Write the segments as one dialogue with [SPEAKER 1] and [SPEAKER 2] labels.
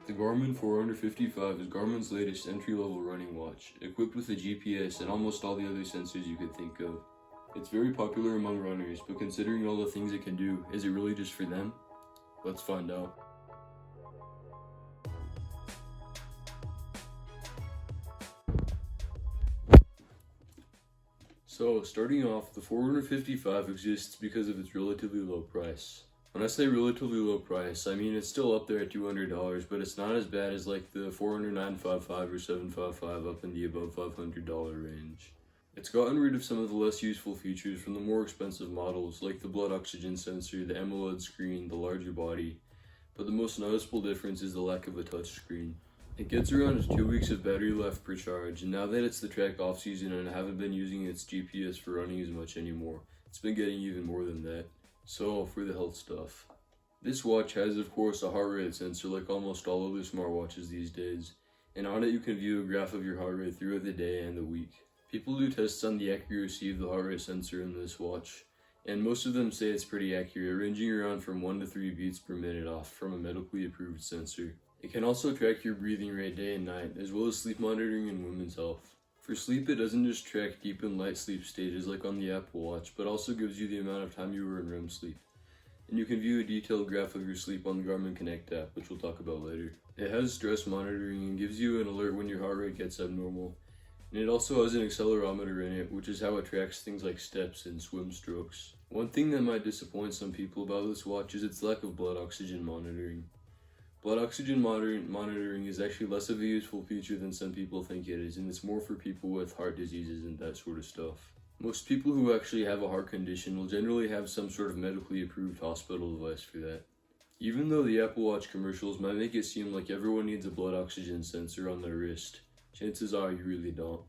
[SPEAKER 1] The Garmin Forerunner 55 is Garmin's latest entry-level running watch, equipped with a GPS and almost all the other sensors you could think of. It's very popular among runners, but considering all the things it can do, is it really just for them? Let's find out. So, starting off, the Forerunner 55 exists because of its relatively low price. When I say relatively low price, I mean it's still up there at $200, but it's not as bad as like the Forerunner 955 or 755 up in the above $500 range. It's gotten rid of some of the less useful features from the more expensive models, like the blood oxygen sensor, the AMOLED screen, the larger body, but the most noticeable difference is the lack of a touch screen. It gets around 2 weeks of battery life per charge, and now that it's the track off season and I haven't been using its GPS for running as much anymore, it's been getting even more than that. So, for the health stuff. This watch has, of course, a heart rate sensor like almost all other smartwatches these days, and on it you can view a graph of your heart rate throughout the day and the week. People do tests on the accuracy of the heart rate sensor in this watch, and most of them say it's pretty accurate, ranging around from 1 to 3 beats per minute off from a medically approved sensor. It can also track your breathing rate day and night, as well as sleep monitoring and women's health. For sleep, it doesn't just track deep and light sleep stages like on the Apple Watch, but also gives you the amount of time you were in REM sleep. And you can view a detailed graph of your sleep on the Garmin Connect App, which we'll talk about later. It has stress monitoring and gives you an alert when your heart rate gets abnormal. And it also has an accelerometer in it, which is how it tracks things like steps and swim strokes. One thing that might disappoint some people about this watch is its lack of blood oxygen monitoring. Blood oxygen monitoring is actually less of a useful feature than some people think it is, and it's more for people with heart diseases and that sort of stuff. Most people who actually have a heart condition will generally have some sort of medically approved hospital device for that. Even though the Apple Watch commercials might make it seem like everyone needs a blood oxygen sensor on their wrist, chances are you really don't.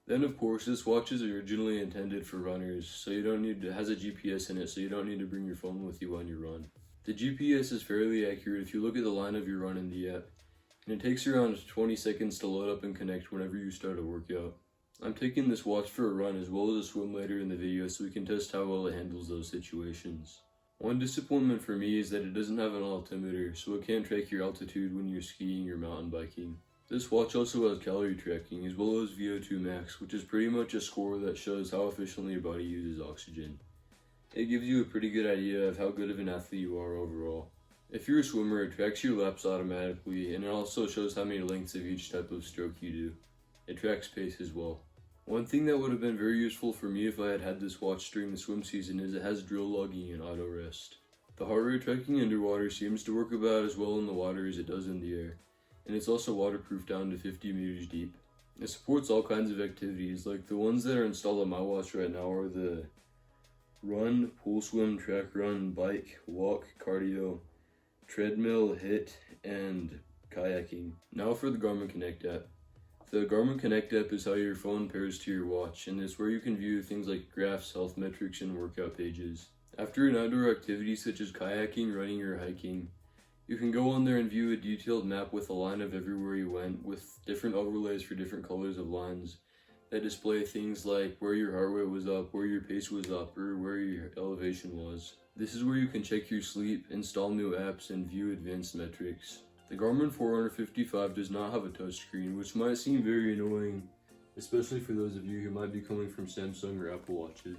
[SPEAKER 1] Then of course, this watch is originally intended for runners, so it has a GPS in it, so you don't need to bring your phone with you on your run. The GPS is fairly accurate if you look at the line of your run in the app, and it takes around 20 seconds to load up and connect whenever you start a workout. I'm taking this watch for a run as well as a swim later in the video so we can test how well it handles those situations. One disappointment for me is that it doesn't have an altimeter, so it can't track your altitude when you're skiing or mountain biking. This watch also has calorie tracking as well as VO2 max, which is pretty much a score that shows how efficiently your body uses oxygen. It gives you a pretty good idea of how good of an athlete you are overall. If you're a swimmer, it tracks your laps automatically, and it also shows how many lengths of each type of stroke you do. It tracks pace as well. One thing that would have been very useful for me if I had had this watch during the swim season is it has drill logging and auto rest. The heart rate tracking underwater seems to work about as well in the water as it does in the air, and it's also waterproof down to 50 meters deep. It supports all kinds of activities, like the ones that are installed on my watch right now are the run, pool swim, track run, bike, walk, cardio, treadmill, HIIT, and kayaking. Now for the Garmin Connect App. The Garmin Connect App is how your phone pairs to your watch, and it's where you can view things like graphs, health metrics, and workout pages. After an outdoor activity such as kayaking, running, or hiking, you can go on there and view a detailed map with a line of everywhere you went, with different overlays for different colors of lines that display things like where your heart rate was up, where your pace was up, or where your elevation was. This is where you can check your sleep, install new apps, and view advanced metrics. The Garmin Forerunner 55 does not have a touchscreen, which might seem very annoying, especially for those of you who might be coming from Samsung or Apple Watches.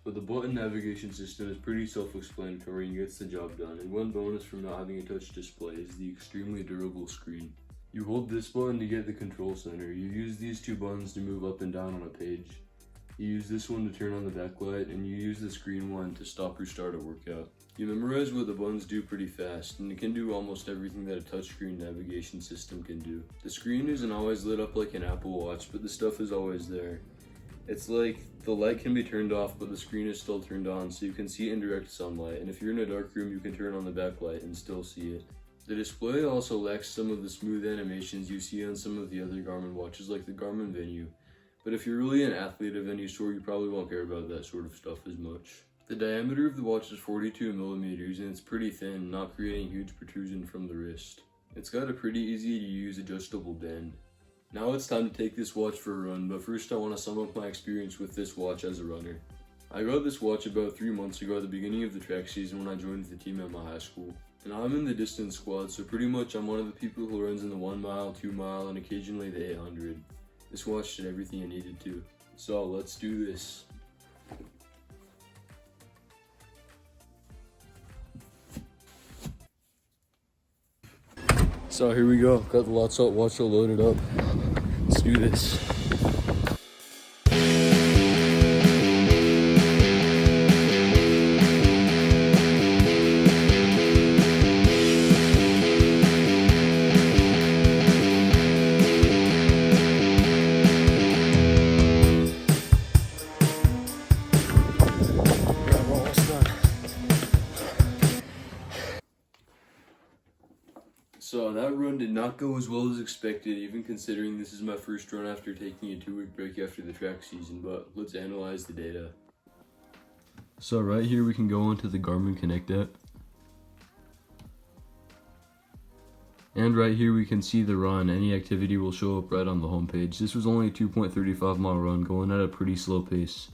[SPEAKER 1] But the button navigation system is pretty self-explanatory and gets the job done, and one bonus from not having a touch display is the extremely durable screen. You hold this button to get the control center, you use these two buttons to move up and down on a page, you use this one to turn on the backlight, and you use the screen one to stop or start a workout. You memorize what the buttons do pretty fast, and it can do almost everything that a touchscreen navigation system can do. The screen isn't always lit up like an Apple Watch, but the stuff is always there. It's like the light can be turned off, but the screen is still turned on, so you can see it in direct sunlight, and if you're in a dark room, you can turn on the backlight and still see it. The display also lacks some of the smooth animations you see on some of the other Garmin watches like the Garmin Venue, but if you're really an athlete of any sort, you probably won't care about that sort of stuff as much. The diameter of the watch is 42 millimeters and it's pretty thin, not creating huge protrusion from the wrist. It's got a pretty easy to use adjustable band. Now it's time to take this watch for a run, but first I want to sum up my experience with this watch as a runner. I got this watch about 3 months ago at the beginning of the track season when I joined the team at my high school. And I'm in the distance squad, so pretty much I'm one of the people who runs in the 1 mile, 2 mile, and occasionally the 800. This watch did everything it needed to. So let's do this. So here we go, got the watch all loaded up. Let's do this. So that run did not go as well as expected, even considering this is my first run after taking a 2-week break after the track season, but let's analyze the data. So right here we can go into the Garmin Connect App. And right here we can see the run. Any activity will show up right on the homepage. This was only a 2.35 mile run, going at a pretty slow pace,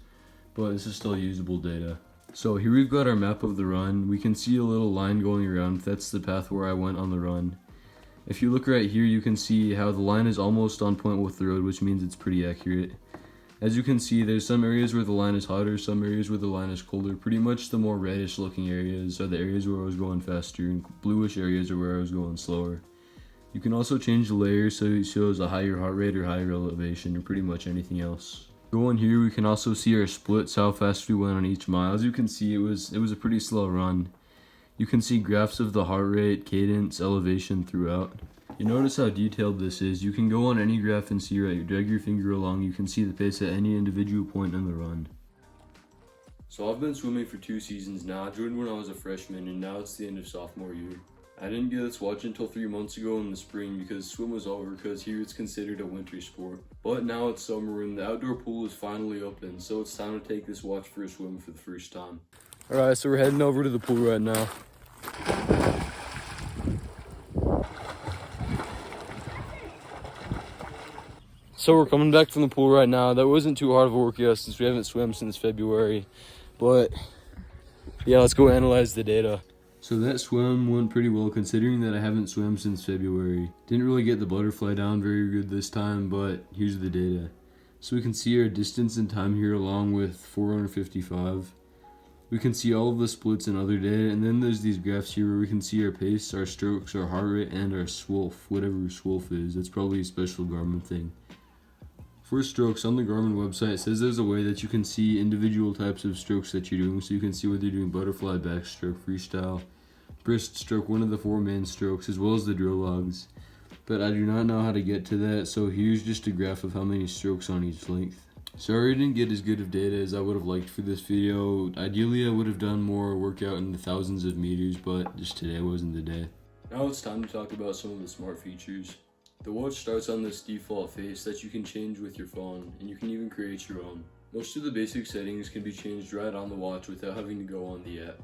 [SPEAKER 1] but this is still usable data. So here we've got our map of the run. We can see a little line going around. That's the path where I went on the run. If you look right here, you can see how the line is almost on point with the road, which means it's pretty accurate. As you can see, there's some areas where the line is hotter, some areas where the line is colder. Pretty much the more reddish looking areas are the areas where I was going faster, and bluish areas are where I was going slower. You can also change the layer so it shows a higher heart rate or higher elevation or pretty much anything else. Going here, we can also see our splits, how fast we went on each mile. As you can see, it was a pretty slow run. You can see graphs of the heart rate, cadence, elevation throughout. You notice how detailed this is. You can go on any graph and see right, drag your finger along, you can see the pace at any individual point in the run. So I've been swimming for 2 seasons now. I joined when I was a freshman and now it's the end of sophomore year. I didn't get this watch until 3 months ago in the spring because swim was over, because here it's considered a winter sport. But now it's summer and the outdoor pool is finally open, so it's time to take this watch for a swim for the first time. Alright, so we're heading over to the pool right now. So we're coming back from the pool right now. That wasn't too hard of a workout since we haven't swum since February. But yeah, let's go analyze the data. So that swim went pretty well considering that I haven't swum since February. Didn't really get the butterfly down very good this time, but here's the data. So we can see our distance and time here along with Forerunner 55. We can see all of the splits and other data, and then there's these graphs here where we can see our pace, our strokes, our heart rate, and our swolf, whatever swolf is. That's probably a special Garmin thing. For strokes, on the Garmin website, it says there's a way that you can see individual types of strokes that you're doing, so you can see whether you're doing butterfly, backstroke, freestyle, breaststroke, one of the 4 main strokes, as well as the drill logs. But I do not know how to get to that, so here's just a graph of how many strokes on each length. Sorry I didn't get as good of data as I would have liked for this video. Ideally I would have done more workout in the thousands of meters, but just today wasn't the day. Now it's time to talk about some of the smart features. The watch starts on this default face that you can change with your phone, and you can even create your own. Most of the basic settings can be changed right on the watch without having to go on the app.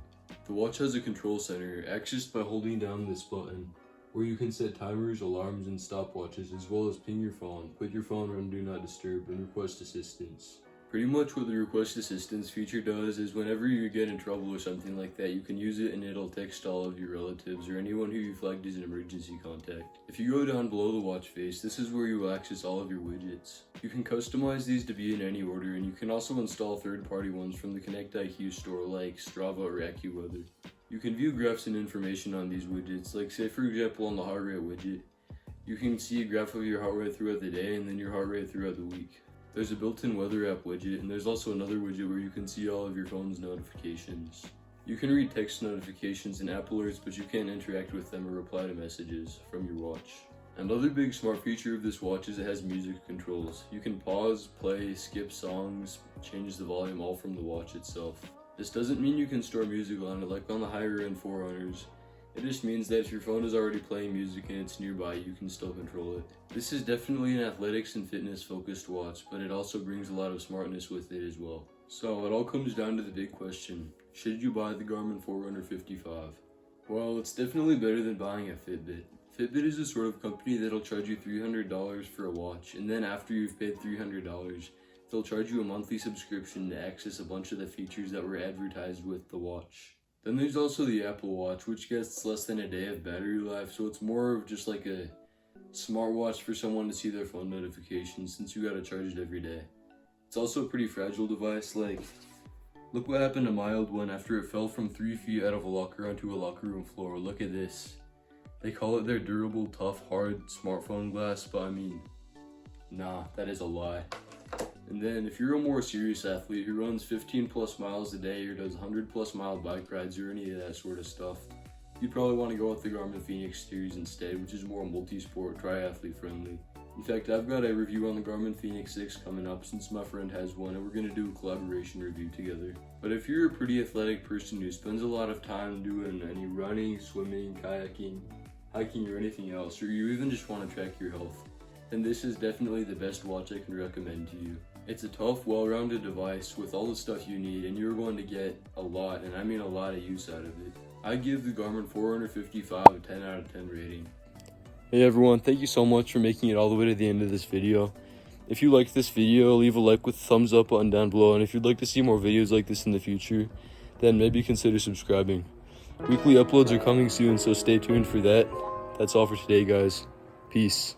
[SPEAKER 1] The watch has a control center, accessed by holding down this button, where you can set timers, alarms, and stopwatches, as well as ping your phone, put your phone on Do Not Disturb, and request assistance. Pretty much what the request assistance feature does is whenever you get in trouble or something like that, you can use it and it'll text all of your relatives or anyone who you flagged as an emergency contact. If you go down below the watch face, this is where you will access all of your widgets. You can customize these to be in any order, and you can also install third-party ones from the Connect IQ store like Strava or AccuWeather. You can view graphs and information on these widgets, like say for example on the heart rate widget. You can see a graph of your heart rate throughout the day and then your heart rate throughout the week. There's a built-in weather app widget, and there's also another widget where you can see all of your phone's notifications. You can read text notifications and app alerts, but you can't interact with them or reply to messages from your watch. Another big smart feature of this watch is it has music controls. You can pause, play, skip songs, change the volume all from the watch itself. This doesn't mean you can store music on it like on the higher end Forerunners. It just means that if your phone is already playing music and it's nearby, you can still control it. This is definitely an athletics and fitness focused watch, but it also brings a lot of smartness with it as well. So it all comes down to the big question: should you buy the Garmin Forerunner 55? Well, it's definitely better than buying a Fitbit. Fitbit is a sort of company that'll charge you $300 for a watch, and then after you've paid $300, they'll charge you a monthly subscription to access a bunch of the features that were advertised with the watch. Then there's also the Apple Watch, which gets less than a day of battery life, so it's more of just like a smartwatch for someone to see their phone notifications since you gotta charge it every day. It's also a pretty fragile device. Like, look what happened to my old one after it fell from 3 feet out of a locker onto a locker room floor. Look at this. They call it their durable, tough, hard smartphone glass, but I mean, nah, that is a lie. And then if you're a more serious athlete who runs 15 plus miles a day or does 100 plus mile bike rides or any of that sort of stuff, you'd probably want to go with the Garmin Fenix series instead, which is more multi-sport, triathlete friendly. In fact, I've got a review on the Garmin Fenix 6 coming up since my friend has one, and we're going to do a collaboration review together. But if you're a pretty athletic person who spends a lot of time doing any running, swimming, kayaking, hiking, or anything else, or you even just want to track your health, then this is definitely the best watch I can recommend to you. It's a tough, well-rounded device with all the stuff you need, and you're going to get a lot, and I mean a lot of use out of it. I give the Garmin Forerunner 55 a 10 out of 10 rating. Hey everyone, thank you so much for making it all the way to the end of this video. If you liked this video, leave a like with the thumbs up button down below, and if you'd like to see more videos like this in the future, then maybe consider subscribing. Weekly uploads are coming soon, so stay tuned for that. That's all for today, guys. Peace.